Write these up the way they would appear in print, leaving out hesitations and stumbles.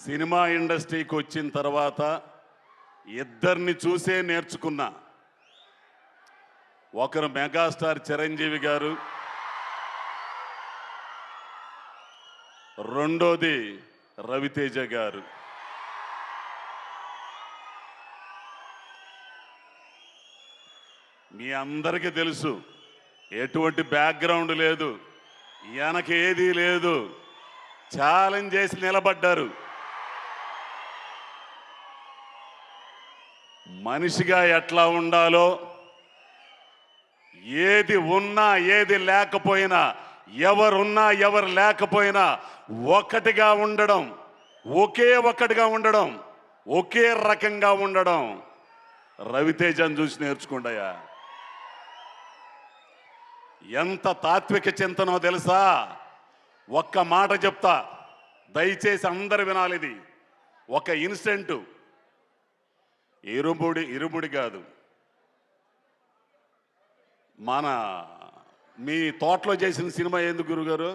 Cinema ఇండస్ట్రీకి వచ్చిన తర్వాత ఇద్దరిని చూసే నేర్చుకున్నా. ఒకరు మెగాస్టార్ చిరంజీవి గారు, రెండోది రవితేజ గారు. మీ అందరికీ తెలుసు, ఎటువంటి బ్యాక్గ్రౌండ్ లేదు, వెనక ఏదీ లేదు, ఛాలెంజ్ చేసి నిలబడ్డారు. మనిషిగా ఎట్లా ఉండాలో, ఏది ఉన్నా ఏది లేకపోయినా, ఎవరున్నా ఎవరు లేకపోయినా ఒకటిగా ఉండడం, ఒకే ఒక్కటిగా ఉండడం, ఒకే రకంగా ఉండడం రవితేజను చూసి నేర్చుకుంటాయా. ఎంత తాత్విక చింతనో తెలుసా? ఒక్క మాట చెప్తా, దయచేసి అందరు వినాలి. ఇది ఒక ఇన్సిడెంట్, ఇరుముడి కాదు, మన మీ తోటలో చేసిన సినిమా ఎందుకు గురుగారు?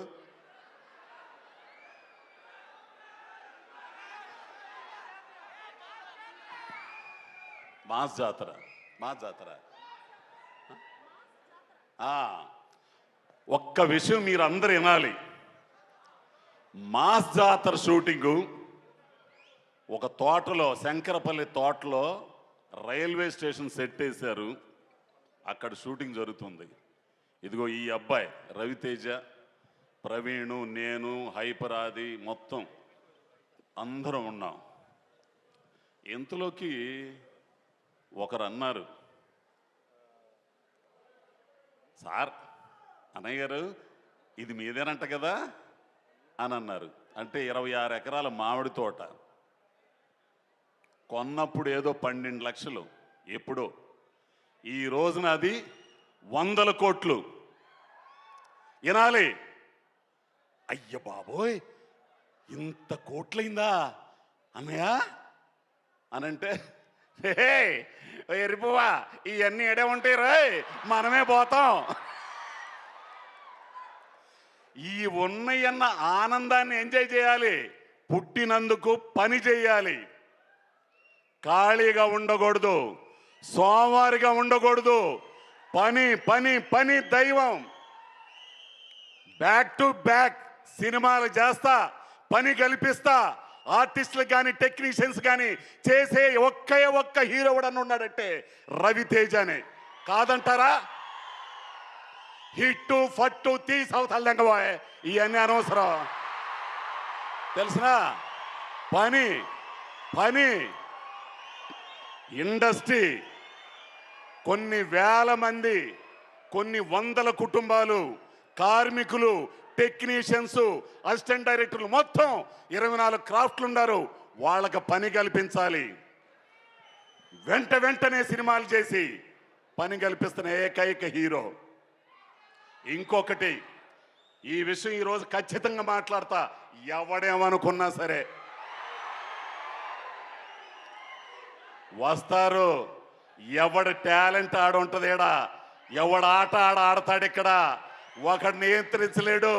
మాస్ జాతర. ఒక్క విషయం మీరు అందరు వినాలి. మాస్ జాతర షూటింగు ఒక తోటలో, శంకరపల్లి తోటలో రైల్వే స్టేషన్ సెట్ వేశారు. అక్కడ షూటింగ్ జరుగుతుంది. ఇదిగో ఈ అబ్బాయి రవితేజ, ప్రవీణు, నేను, హైపరాది మొత్తం అందరం ఉన్నాం. ఇంతలోకి ఒకరు అన్నారు, సార్, అన్నయ్య గారు ఇది మీదేనంట కదా అని అన్నారు. అంటే 26 ఎకరాల మామిడి తోట కొన్నప్పుడు ఏదో 12 లక్షలు, ఎప్పుడో. ఈ రోజున అది 100 కోట్లు. వినాలి, అయ్య బాబోయ్ ఇంత కోట్లయిందా అన్నయ్య అనంటే, హే ఎరిపోవా, ఇవన్నీ ఎడే ఉంటాయి రాయ్, మనమే పోతాం. ఈ ఉన్నయన్న ఆనందాన్ని ఎంజాయ్ చేయాలి, పుట్టినందుకు పని చేయాలి, ఖాళీగా ఉండకూడదు, సోమవారిగా ఉండకూడదు. పని పని పని దైవం. బ్యాక్ టు బ్యాక్ సినిమాలు చేస్తా, పని కల్పిస్తా. ఆర్టిస్టులకు కానీ టెక్నీషియన్స్ కానీ చేసే ఒక్క హీరో కూడా ఉన్నాడంటే రవితేజనే. కాదంటారా? హిట్టు ఫట్టు తీసవుతాళ్ళంగా పోయే, ఇవన్నీ అనవసరం. తెలిసినా పని పని. ఇండస్ట్రీ కొన్ని వేల మంది, కొన్ని వందల కుటుంబాలు, కార్మికులు, టెక్నీషియన్స్, అసిస్టెంట్ డైరెక్టర్లు, మొత్తం 24 క్రాఫ్ట్లు ఉన్నారు. వాళ్ళకి పని కల్పించాలి. వెంటనే సినిమాలు చేసి పని కల్పిస్తున్న ఏకైక హీరో. ఇంకొకటి, ఈ విషయం ఈరోజు ఖచ్చితంగా మాట్లాడతా, ఎవడేమనుకున్నా సరే వస్తారు. ఎవడి టాలెంట్ ఆడుంటది ఇక్కడ, ఎవడ ఆట ఆడతాడు ఇక్కడ, ఒకడు నియంత్రించలేడు.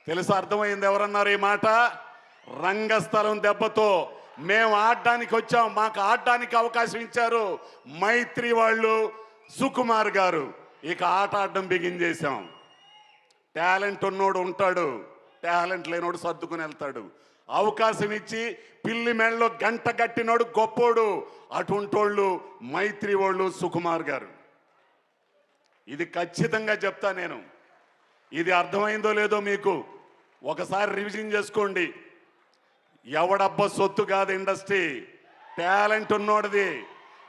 తెలుసు, అర్థమైంది? ఎవరన్నారు ఈ మాట? రంగస్థలం దెబ్బతో మేము ఆడడానికి వచ్చాం, మాకు ఆడడానికి అవకాశం ఇచ్చారు మైత్రి వాళ్ళు, సుకుమార్ గారు. ఇక ఆట ఆడడం బిగిన్ చేశాం. టాలెంట్ ఉన్నోడు ఉంటాడు, టాలెంట్ లేనోడు సర్దుకుని వెళ్తాడు. అవకాశం ఇచ్చి పిల్లి మెళ్ళలో గంట కట్టినోడు గొప్పోడు. అటుంటోళ్ళు మైత్రి వాళ్ళు, సుకుమార్ గారు. ఇది ఖచ్చితంగా చెప్తా నేను. ఇది అర్థమైందో లేదో మీకు ఒకసారి రివిజన్ చేసుకోండి. ఎవడబ్బా సొత్తు కాదు ఇండస్ట్రీ, టాలెంట్ ఉన్నోడిది.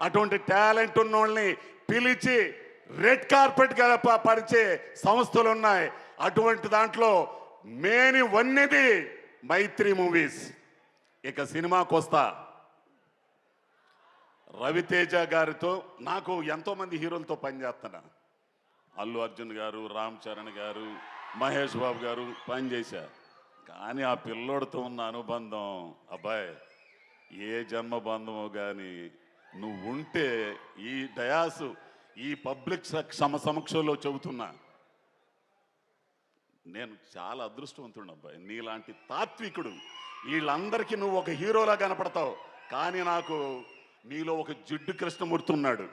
అటువంటి టాలెంట్ ఉన్నోళ్ళని పిలిచి రెడ్ కార్పెట్ పరిచే సంస్థలు ఉన్నాయి. అటువంటి దాంట్లో మేని వన్నెది మైత్రి మూవీస్. ఇక సినిమాకి వస్తా. రవితేజ గారితో నాకు ఎంతోమంది హీరోలతో పనిచేస్తున్నా. అల్లు అర్జున్ గారు, రామ్ చరణ్ గారు, మహేష్ బాబు గారు పనిచేశారు. కానీ ఆ పిల్లోడితో ఉన్న అనుబంధం, అబ్బాయి ఏ జన్మ బంధమో కానీ నువ్వు ఉంటే ఈ డయాసు, ఈ పబ్లిక్ సమక్షంలో చెబుతున్నా, నేను చాలా అదృష్టవంతుడు అబ్బాయి. నీలాంటి తాత్వికుడు, వీళ్ళందరికీ నువ్వు ఒక హీరోలా కనపడతావు, కానీ నాకు నీలో ఒక జిడ్డు కృష్ణమూర్తి ఉన్నాడు.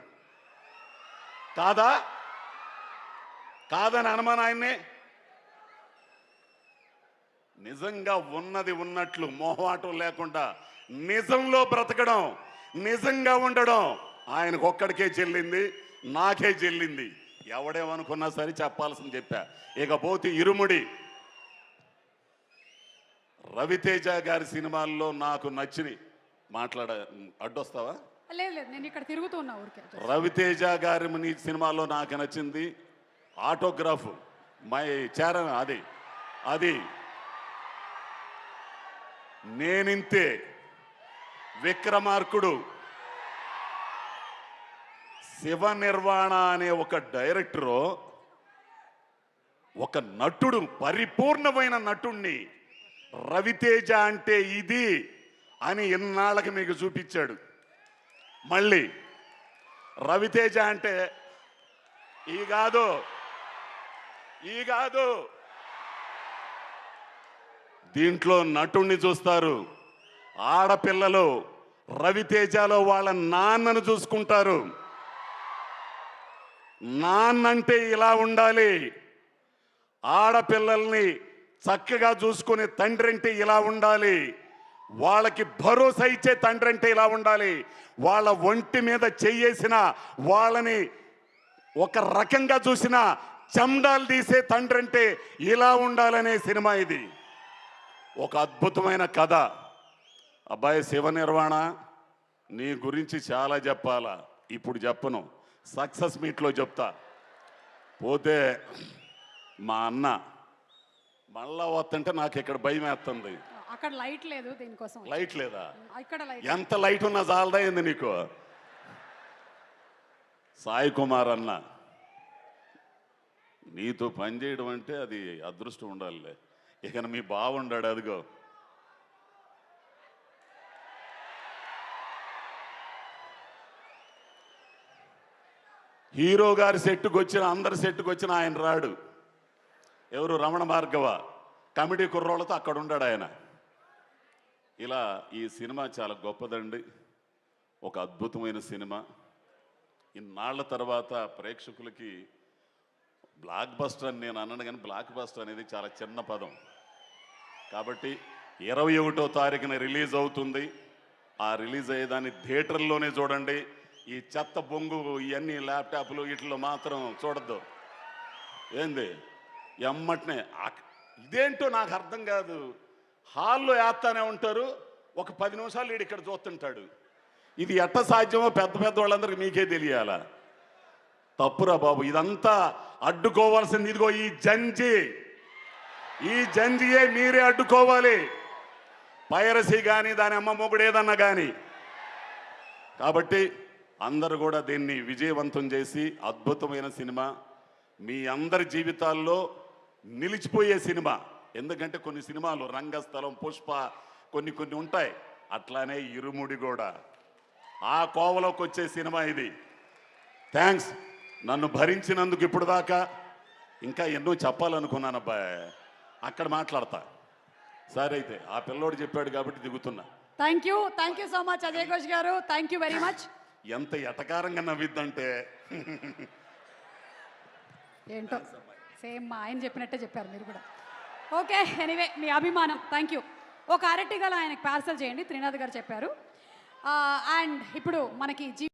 కాదా? కాదని అనుమానం ఆయన్నే. నిజంగా ఉన్నది ఉన్నట్లు మొహమాటం లేకుండా నిజంలో బ్రతకడం, నిజంగా ఉండడం ఆయనకు ఒక్కడికే చెల్లింది, నాకే చెల్లింది. ఎవడేమనుకున్నా సరే చెప్పాల్సింది చెప్పా. ఇకపోతే ఇరుముడి రవితేజ గారి సినిమాల్లో నాకు నచ్చిని అడ్డొస్తావా? లేదు లేదు, నేను ఇక్కడ తిరుగుతున్నా ఊరికే. రవితేజ గారి సినిమాలో నాకు నచ్చింది ఆటోగ్రాఫ్ మై చరణ్, అది నేనింతే, విక్రమార్కుడు, శివ నిర్వాణ అనే ఒక డైరెక్టరు ఒక నటుడు, పరిపూర్ణమైన నటుణ్ణి రవితేజ అంటే ఇది అని ఇన్నాళ్ళకి మీకు చూపించాడు. మళ్ళీ రవితేజ అంటే ఈ కాదు దీంట్లో నటుణ్ణి చూస్తారు. ఆడపిల్లలు రవితేజలో వాళ్ళ నాన్నను చూసుకుంటారు. నాన్నంటే ఇలా ఉండాలి, ఆడపిల్లల్ని చక్కగా చూసుకునే తండ్రి అంటే ఇలా ఉండాలి, వాళ్ళకి భరోసా ఇచ్చే తండ్రి అంటే ఇలా ఉండాలి, వాళ్ళ ఒంటి మీద చెయ్యేసిన వాళ్ళని ఒక రకంగా చూసిన చెండాలు తీసే తండ్రి అంటే ఇలా ఉండాలనే సినిమా ఇది. ఒక అద్భుతమైన కథ. అబ్బాయి శివ నిర్వాణ, నీ గురించి చాలా చెప్పాలా, ఇప్పుడు చెప్పను, సక్సెస్ మీట్లో చెప్తా. పోతే మా అన్న మళ్ళా వస్తుంటే నాకు ఇక్కడ భయం వేస్తుంది. అక్కడ లైట్ లేదు, దీనికోసం. లైట్ లేదా? ఇక్కడ లైట్. ఎంత లైట్ ఉన్నా చాలదా ఏంది నీకు? సాయి కుమార్ అన్న, నీతో పనిచేయడం అంటే అది అదృష్టం ఉండాలి. ఇక మీ బావుండాడు, అదిగో హీరో గారి సెట్టుకు వచ్చిన, అందరి సెట్టుకు వచ్చిన ఆయన రాడు. ఎవరు? రమణ భార్గవ కమిటీ కుర్రోళ్ళతో అక్కడ ఉన్నాడు ఆయన. ఇలా ఈ సినిమా చాలా గొప్పదండి, ఒక అద్భుతమైన సినిమా. ఇన్నాళ్ల తర్వాత ప్రేక్షకులకి బ్లాక్ బస్టర్ అని నేను అన్నాను, కానీ బ్లాక్ బస్టర్ అనేది చాలా చిన్న పదం. కాబట్టి 21వ తారీఖున రిలీజ్ అవుతుంది. ఆ రిలీజ్ అయ్యేదాన్ని థియేటర్లోనే చూడండి. ఈ చెత్త బొంగు ఇవన్నీ ల్యాప్టాప్లు వీటిలో మాత్రం చూడద్దు. ఏంది ఎమ్మటనే ఇదేంటో నాకు అర్థం కాదు. హాల్లో వేస్తానే ఉంటారు, ఒక 10 నిమిషాలు వీడు ఇక్కడ చూస్తుంటాడు. ఇది ఎట్ట సాధ్యమో పెద్ద పెద్ద వాళ్ళందరికీ మీకే తెలియాలా? తప్పురా బాబు, ఇదంతా అడ్డుకోవాల్సింది ఇదిగో ఈ జంజియే మీరే అడ్డుకోవాలి. పైరసీ కానీ దాని అమ్మ మొగుడు ఏదన్నా కానీ. కాబట్టి అందరూ కూడా దీన్ని విజయవంతం చేసి అద్భుతమైన సినిమా మీ అందరి జీవితాల్లో నిలిచిపోయే సినిమా. ఎందుకంటే కొన్ని సినిమాలు రంగస్థలం, పుష్ప కొన్ని ఉంటాయి, అట్లానే ఇరుముడి కూడా ఆ కోవలోకి వచ్చే సినిమా ఇది. థ్యాంక్స్ నన్ను భరించినందుకు. ఇప్పుడు దాకా ఇంకా ఎన్నో చెప్పాలనుకున్నాను అబ్బాయి, అక్కడ మాట్లాడతా. సరే అయితే ఆ పిల్లోడు చెప్పాడు కాబట్టి దిగుతున్నా. Thank you so much Ajay Ghosh గారు, థ్యాంక్ యూ వెరీ మచ్. ఎంత ఎటకారంగా నవ్విద్దంటే ఏంటో సేమ్ మా ఆయన చెప్పినట్టే చెప్పారు మీరు కూడా. ఓకే, ఎనీవే మీ అభిమానం, థ్యాంక్ యూ. ఒక అరటి గల ఆయనకు పార్సల్ చేయండి, త్రినాథ్ గారు చెప్పారు. అండ్ ఇప్పుడు మనకి